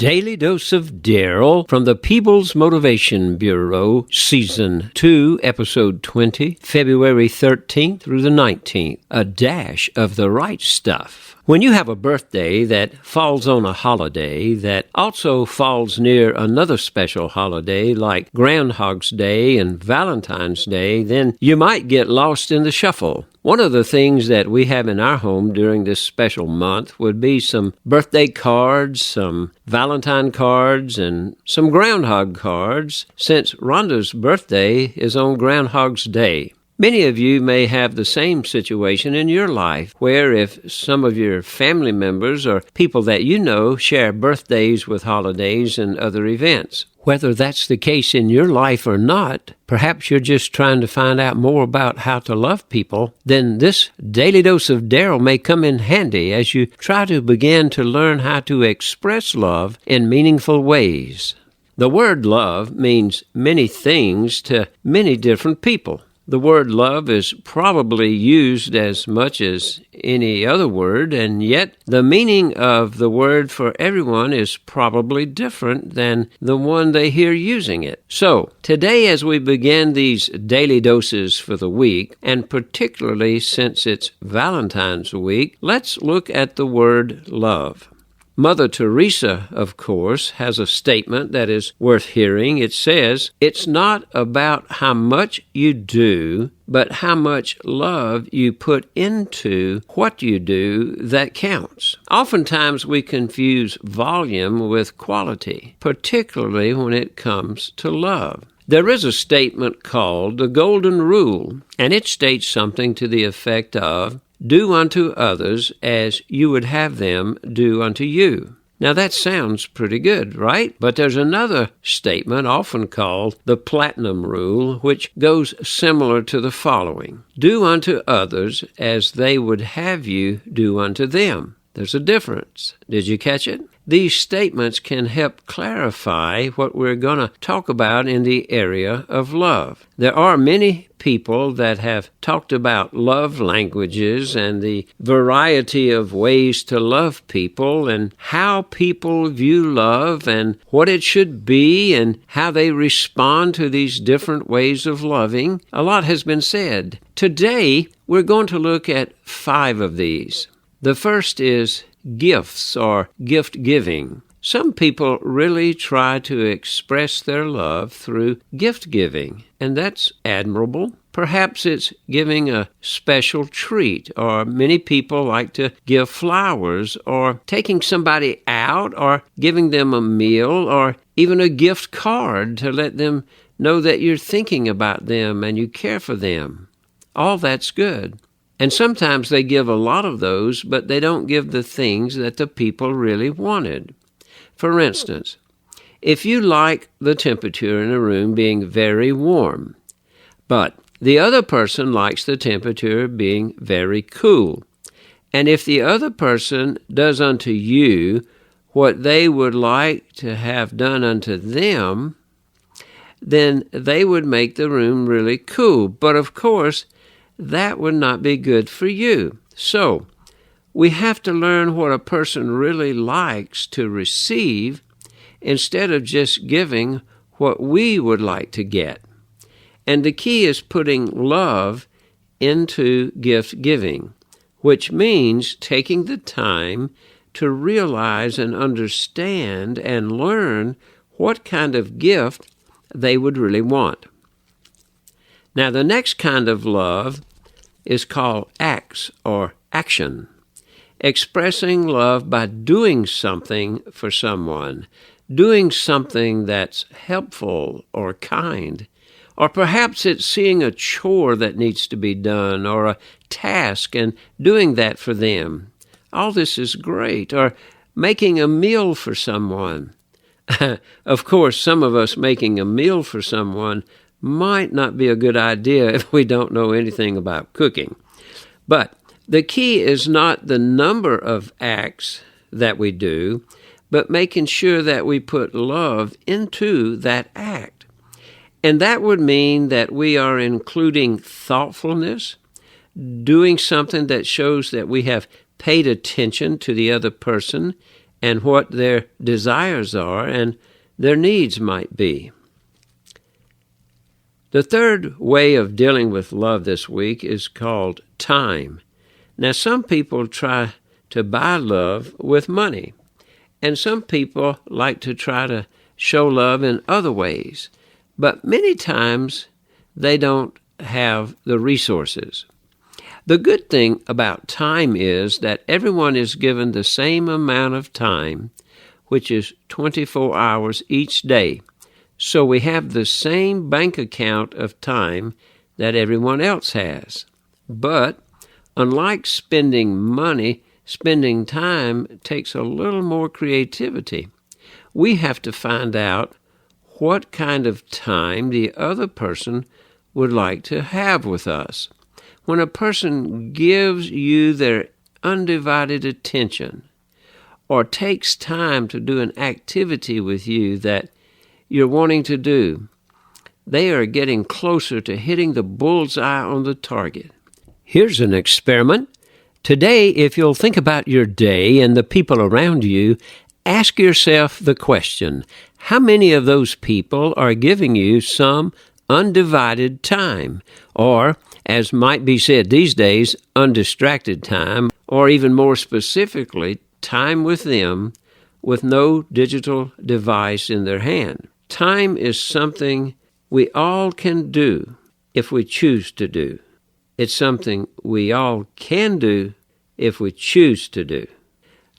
Daily Dose of Darryl from the Peebles Motivation Bureau, Season 2, Episode 20, February 13th through the 19th. A dash of the right stuff. When you have a birthday that falls on a holiday that also falls near another special holiday like Groundhog's Day and Valentine's Day, then you might get lost in the shuffle. One of the things that we have in our home during this special month would be some birthday cards, some Valentine cards, and some Groundhog cards, since Rhonda's birthday is on Groundhog's Day. Many of you may have the same situation in your life, where if some of your family members or people that you know share birthdays with holidays and other events. Whether that's the case in your life or not, perhaps you're just trying to find out more about how to love people, then this Daily Dose of Darryl may come in handy as you try to begin to learn how to express love in meaningful ways. The word love means many things to many different people. The word love is probably used as much as any other word, and yet the meaning of the word for everyone is probably different than the one they hear using it. So, today as we begin these daily doses for the week, and particularly since it's Valentine's week, let's look at the word love. Mother Teresa, of course, has a statement that is worth hearing. It says, "It's not about how much you do, but how much love you put into what you do that counts." Oftentimes we confuse volume with quality, particularly when it comes to love. There is a statement called the Golden Rule, and it states something to the effect of, "Do unto others as you would have them do unto you." Now that sounds pretty good, right? But there's another statement often called the Platinum Rule, which goes similar to the following. "Do unto others as they would have you do unto them." There's a difference. Did you catch it? These statements can help clarify what we're going to talk about in the area of love. There are many people that have talked about love languages and the variety of ways to love people and how people view love and what it should be and how they respond to these different ways of loving. A lot has been said. Today, we're going to look at 5 of these. The first is gifts or gift giving. Some people really try to express their love through gift giving, and that's admirable. Perhaps it's giving a special treat, or many people like to give flowers, or taking somebody out, or giving them a meal, or even a gift card to let them know that you're thinking about them and you care for them. All that's good. And sometimes they give a lot of those, but they don't give the things that the people really wanted. For instance, if you like the temperature in a room being very warm, but the other person likes the temperature being very cool, and if the other person does unto you what they would like to have done unto them, then they would make the room really cool. But of course, that would not be good for you. So, we have to learn what a person really likes to receive instead of just giving what we would like to get. And the key is putting love into gift giving, which means taking the time to realize and understand and learn what kind of gift they would really want. Now, the next kind of love is called acts or action. Expressing love by doing something for someone, doing something that's helpful or kind, or perhaps it's seeing a chore that needs to be done or a task and doing that for them. All this is great. Or making a meal for someone. Of course, some of us making a meal for someone might not be a good idea if we don't know anything about cooking. But the key is not the number of acts that we do, but making sure that we put love into that act. And that would mean that we are including thoughtfulness, doing something that shows that we have paid attention to the other person, and what their desires are and their needs might be. The third way of dealing with love this week is called time. Now, some people try to buy love with money, and some people like to try to show love in other ways, but many times they don't have the resources. The good thing about time is that everyone is given the same amount of time, which is 24 hours each day. So we have the same bank account of time that everyone else has. But unlike spending money, spending time takes a little more creativity. We have to find out what kind of time the other person would like to have with us. When a person gives you their undivided attention or takes time to do an activity with you that you're wanting to do, they are getting closer to hitting the bullseye on the target. Here's an experiment. Today, if you'll think about your day and the people around you, ask yourself the question, how many of those people are giving you some undivided time, or, as might be said these days, undistracted time, or even more specifically, time with them with no digital device in their hand? Time is something we all can do if we choose to do. It's something we all can do if we choose to do.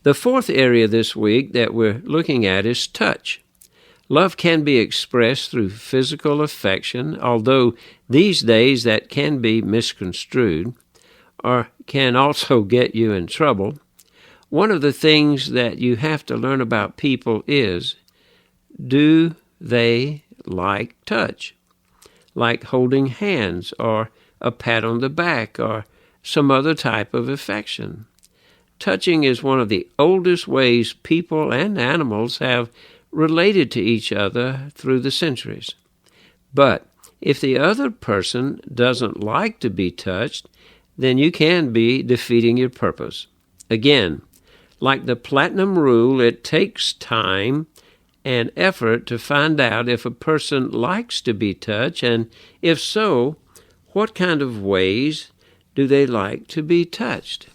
The fourth area this week that we're looking at is touch. Love can be expressed through physical affection, although these days that can be misconstrued or can also get you in trouble. One of the things that you have to learn about people is, do they like touch? Like holding hands or a pat on the back or some other type of affection. Touching is one of the oldest ways people and animals have related to each other through the centuries. But if the other person doesn't like to be touched, then you can be defeating your purpose. Again, like the platinum rule, it takes time and effort to find out if a person likes to be touched, and if so, what kind of ways do they like to be touched?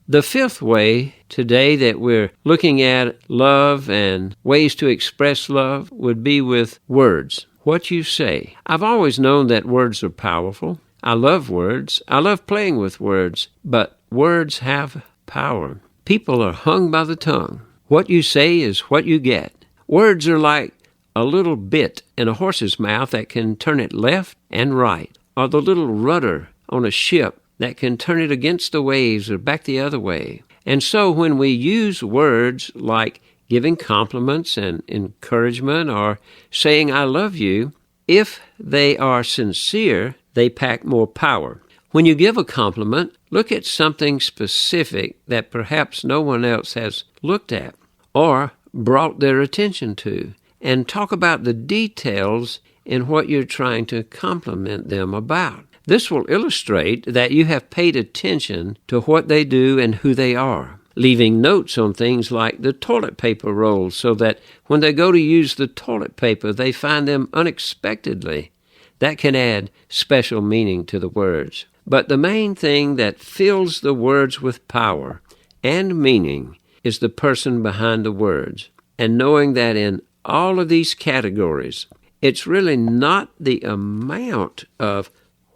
The fifth way today that we're looking at love and ways to express love would be with words. What you say. I've always known that words are powerful. I love words. I love playing with words, but words have power. People are hung by the tongue. What you say is what you get. Words are like a little bit in a horse's mouth that can turn it left and right, or the little rudder on a ship that can turn it against the waves or back the other way. And so when we use words like giving compliments and encouragement or saying I love you, if they are sincere, they pack more power. When you give a compliment, look at something specific that perhaps no one else has looked at or brought their attention to, and talk about the details in what you're trying to compliment them about. This will illustrate that you have paid attention to what they do and who they are, leaving notes on things like the toilet paper rolls so that when they go to use the toilet paper, they find them unexpectedly. That can add special meaning to the words. But the main thing that fills the words with power and meaning is the person behind the words. And knowing that in all of these categories, it's really not the amount of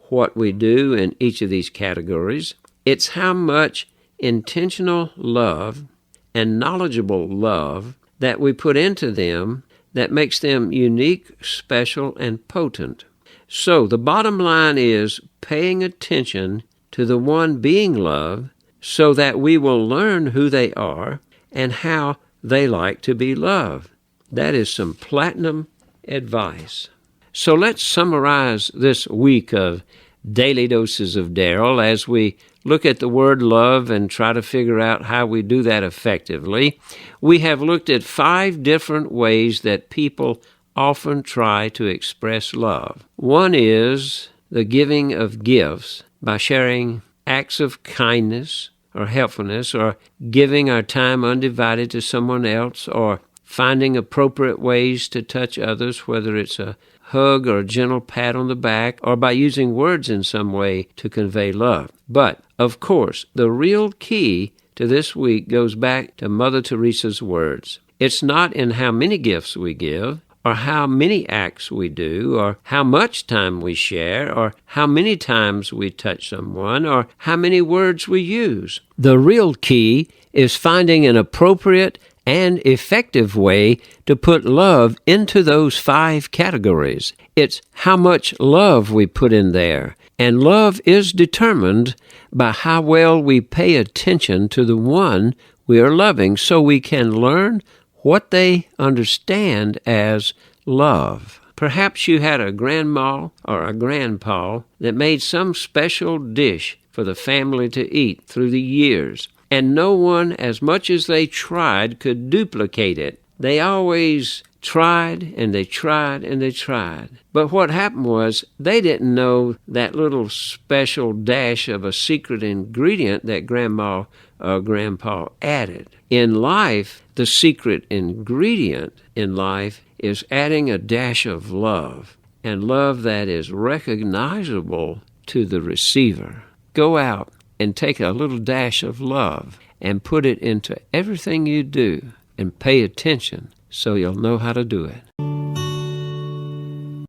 what we do in each of these categories. It's how much intentional love and knowledgeable love that we put into them that makes them unique, special, and potent. So the bottom line is paying attention to the one being loved so that we will learn who they are and how they like to be loved. That is some platinum advice. So let's summarize this week of Daily Doses of Darryl as we look at the word love and try to figure out how we do that effectively. We have looked at 5 different ways that people often try to express love. One is the giving of gifts by sharing acts of kindness, or helpfulness, or giving our time undivided to someone else, or finding appropriate ways to touch others, whether it's a hug or a gentle pat on the back, or by using words in some way to convey love. But, of course, the real key to this week goes back to Mother Teresa's words. It's not in how many gifts we give, or how many acts we do, or how much time we share, or how many times we touch someone, or how many words we use. The real key is finding an appropriate and effective way to put love into those 5 categories. It's how much love we put in there. And love is determined by how well we pay attention to the one we are loving, so we can learn what they understand as love. Perhaps you had a grandma or a grandpa that made some special dish for the family to eat through the years, and no one, as much as they tried, could duplicate it. They always tried, and they tried, and they tried. But what happened was they didn't know that little special dash of a secret ingredient that grandma or grandpa added. In life, the secret ingredient in life is adding a dash of love, and love that is recognizable to the receiver. Go out and take a little dash of love and put it into everything you do, and pay attention so you'll know how to do it.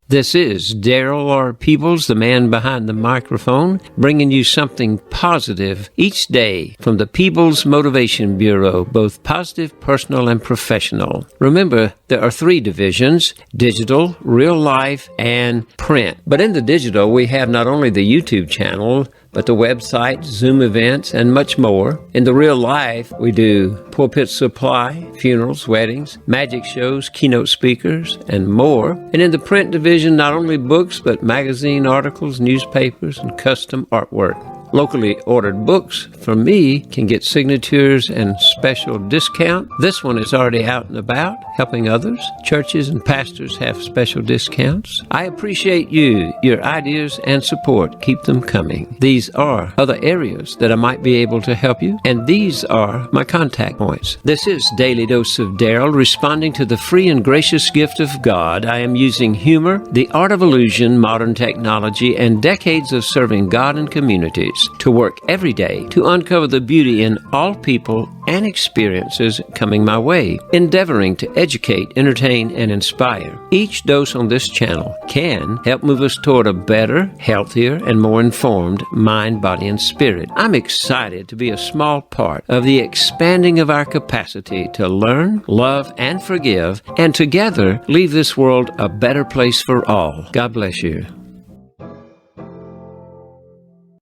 This is Darryl R. Peebles, the man behind the microphone, bringing you something positive each day from the Peebles Motivation Bureau, both positive, personal, and professional. Remember, there are 3 divisions: digital, real life, and print. But in the digital, we have not only the YouTube channel, but the website, Zoom events, and much more. In the real life, we do pulpit supply, funerals, weddings, magic shows, keynote speakers, and more. And in the print division, not only books, but magazine articles, newspapers, and custom artwork. Locally ordered books from me can get signatures and special discount. This one is already out and about, helping others. Churches and pastors have special discounts. I appreciate you, your ideas, and support. Keep them coming. These are other areas that I might be able to help you, and these are my contact points. This is Daily Dose of Darryl, responding to the free and gracious gift of God. I am using humor, the art of illusion, modern technology, and decades of serving God and communities to work every day to uncover the beauty in all people and experiences coming my way, endeavoring to educate, entertain, and inspire. Each dose on this channel can help move us toward a better, healthier, and more informed mind, body, and spirit. I'm excited to be a small part of the expanding of our capacity to learn, love, and forgive, and together leave this world a better place for all. God bless you.